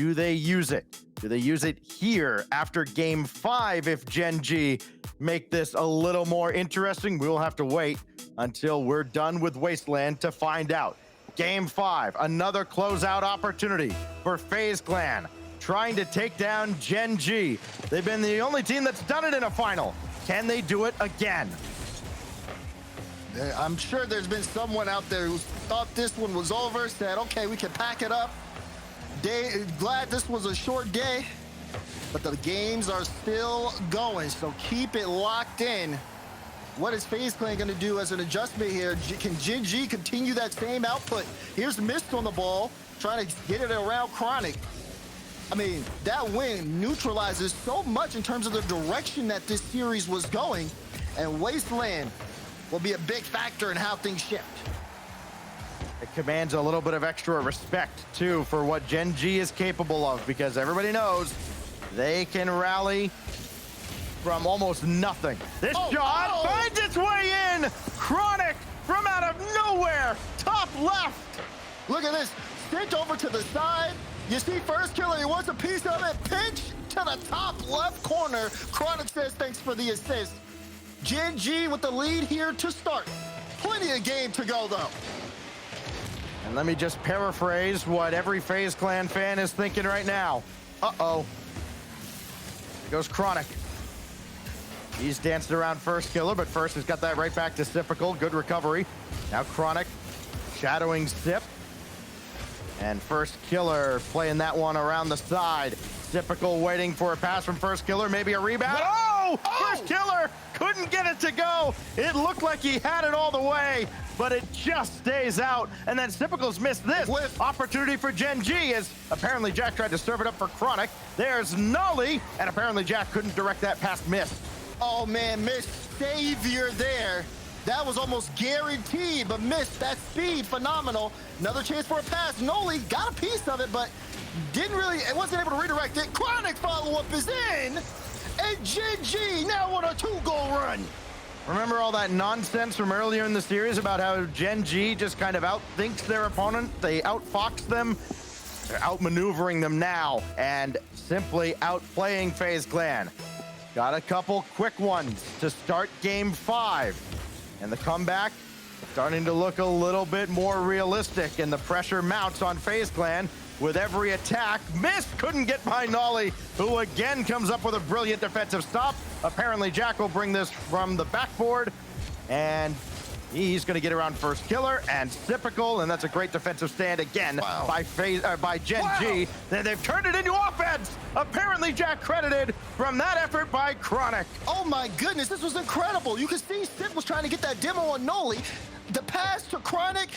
do they use it? Do they use it here after game 5 if Gen.G make this a little more interesting? We'll have to wait until we're done with Wasteland to find out. Game 5, another closeout opportunity for FaZe Clan, trying to take down Gen.G. They've been the only team that's done it in a final. Can they do it again? I'm sure there's been someone out there who thought this one was over, said, okay, we can pack it up. Glad this was a short day, but the games are still going, so keep it locked in. What is FaZe Clan going to do as an adjustment here? Can Gen.G continue that same output? Here's Mist on the ball, trying to get it around Chronic. I mean, that win neutralizes so much in terms of the direction that this series was going, and Wasteland will be a big factor in how things shift. It commands a little bit of extra respect, too, for what Gen.G is capable of, because everybody knows they can rally from almost nothing. This shot finds its way in! Chronic from out of nowhere! Top left! Look at this, stint over to the side. You see First Killer, he wants a piece of it. Pinch to the top left corner. Chronic says thanks for the assist. Gen.G with the lead here to start. Plenty of game to go, though. And let me just paraphrase what every FaZe Clan fan is thinking right now. Uh-oh. Here goes Chronic. He's dancing around First Killer, but first has got that right back to Typical. Good recovery. Now Chronic shadowing Sip. And First Killer playing that one around the side. Typical waiting for a pass from First Killer, maybe a rebound. Oh! First Killer couldn't get it to go. It looked like he had it all the way, but it just stays out. And then Typical's missed this opportunity for Gen.G as apparently Jack tried to serve it up for Chronic. There's Nolly, and apparently Jack couldn't direct that past Mist. Oh man, Mist, savior there. That was almost guaranteed, but Mist, that speed, phenomenal. Another chance for a pass. Noli got a piece of it, but wasn't able to redirect it. Chronic follow-up is in, and Gen.G now on a 2-goal run. Remember all that nonsense from earlier in the series about how Gen.G just kind of outthinks their opponent? They outfox them. They're outmaneuvering them now and simply outplaying FaZe Clan. Got a couple quick ones to start game 5. And the comeback starting to look a little bit more realistic, and the pressure mounts on FaZe Clan with every attack. Mist couldn't get by Nolly, who again comes up with a brilliant defensive stop. Apparently Jack will bring this from the backboard, and he's going to get around First Killer and Typical, and that's a great defensive stand again by Gen.G. Then they've turned it into offense. Apparently Jack credited from that effort by Chronic. Oh my goodness, this was incredible. You can see Sip was trying to get that demo on Noli. The pass to Chronic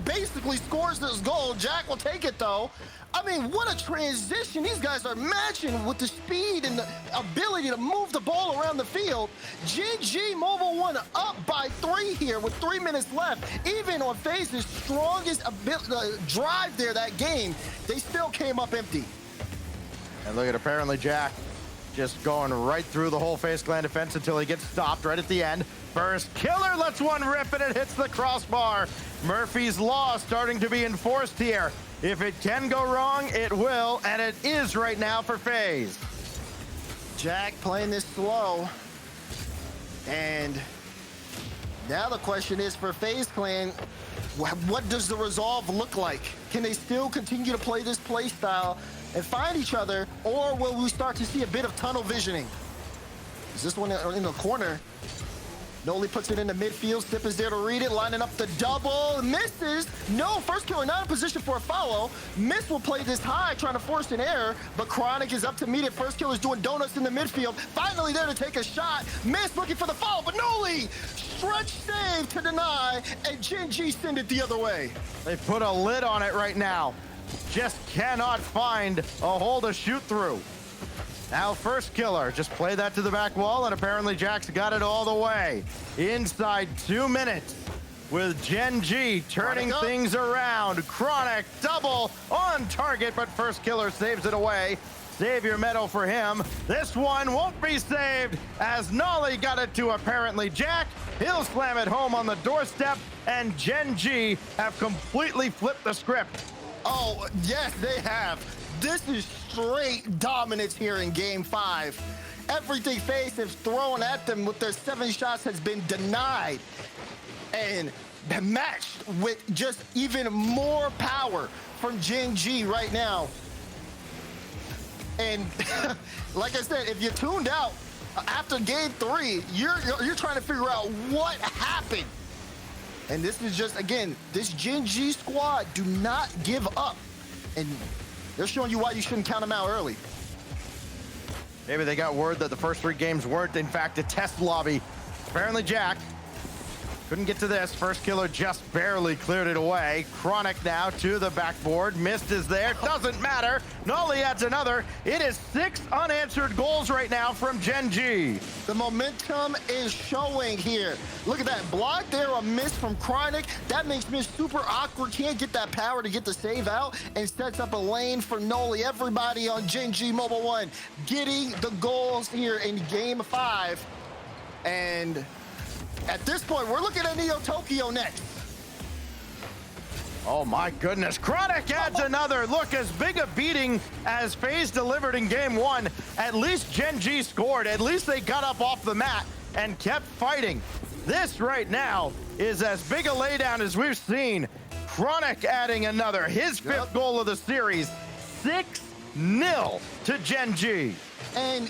basically scores this goal. Jack will take it though. I mean, what a transition. These guys are matching with the speed and the ability to move the ball around the field. Gen.G Mobile 1 up by 3 here with 3 minutes left. Even on FaZe's strongest drive there that game, they still came up empty. And look at apparently Jack just going right through the whole FaZe Clan defense until he gets stopped right at the end. First Killer lets one rip and it hits the crossbar. Murphy's Law starting to be enforced here. If it can go wrong, it will, and it is right now for FaZe. Jack playing this slow. And now the question is for FaZe Clan, what does the resolve look like? Can they still continue to play this play style and find each other, or will we start to see a bit of tunnel visioning? Is this one in the corner? Noli puts it into midfield. Sip is there to read it, lining up the double. Misses. No, First Killer not in position for a follow. Mist will play this high, trying to force an error, but Chronic is up to meet it. First Killer's doing donuts in the midfield. Finally there to take a shot. Mist looking for the follow, but Noli! Stretch save to deny, and Gen.G send it the other way. They put a lid on it right now. Just cannot find a hole to shoot through. Now First Killer, just play that to the back wall, and apparently Jack's got it all the way. Inside 2 minutes with Gen.G turning things around. Chronic double on target, but First Killer saves it away. Savior medal for him. This one won't be saved as Nolly got it to apparently Jack. He'll slam it home on the doorstep, and Gen.G have completely flipped the script. Oh, yes, they have. This is straight dominance here in Game 5. Everything FaZe has thrown at them with their 7 shots has been denied and matched with just even more power from Gen.G right now. And like I said, if you tuned out after Game 3, you're trying to figure out what happened. And this is just, again, this Gen.G squad do not give up. And they're showing you why you shouldn't count them out early. Maybe they got word that the first 3 games weren't, in fact, a test lobby. Apparently, Jack couldn't get to this. First killer just barely cleared it away. Chronic now to the backboard. Mist is there. Doesn't matter. Nolly adds another. It is 6 unanswered goals right now from Gen.G. The momentum is showing here. Look at that block there, a miss from Chronic. That makes Mist super awkward. Can't get that power to get the save out and sets up a lane for Nolly. Everybody on Gen.G Mobile 1 getting the goals here in Game 5. And at this point, we're looking at Neo Tokyo next. Oh my goodness, Chronic adds another. Look, as big a beating as FaZe delivered in Game 1, at least Gen.G scored. At least they got up off the mat and kept fighting. This right now is as big a laydown as we've seen. Chronic adding another, his 5th goal of the series. 6-0 to Gen.G. And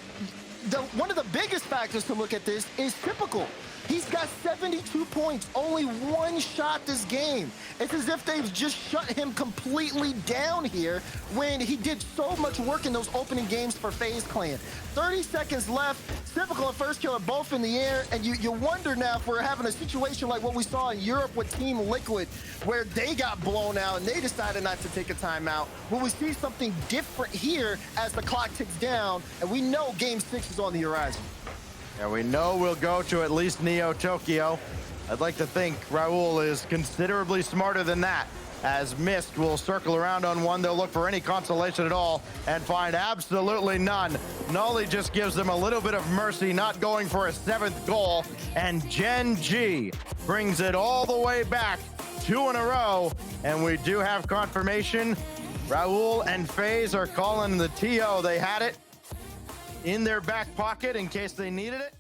one of the biggest factors to look at this is typical. He's got 72 points, only 1 shot this game. It's as if they've just shut him completely down here when he did so much work in those opening games for FaZe Clan. 30 seconds left, Typical and First Killer both in the air, and you wonder now if we're having a situation like what we saw in Europe with Team Liquid, where they got blown out and they decided not to take a timeout. Will we see something different here as the clock ticks down, and we know Game 6 is on the horizon? And we know we'll go to at least Neo Tokyo. I'd like to think Raul is considerably smarter than that. As Mist will circle around on one, they'll look for any consolation at all and find absolutely none. Nolly just gives them a little bit of mercy, not going for a 7th goal. And Gen.G brings it all the way back, 2 in a row. And we do have confirmation. Raul and FaZe are calling the TO. They had it in their back pocket in case they needed it.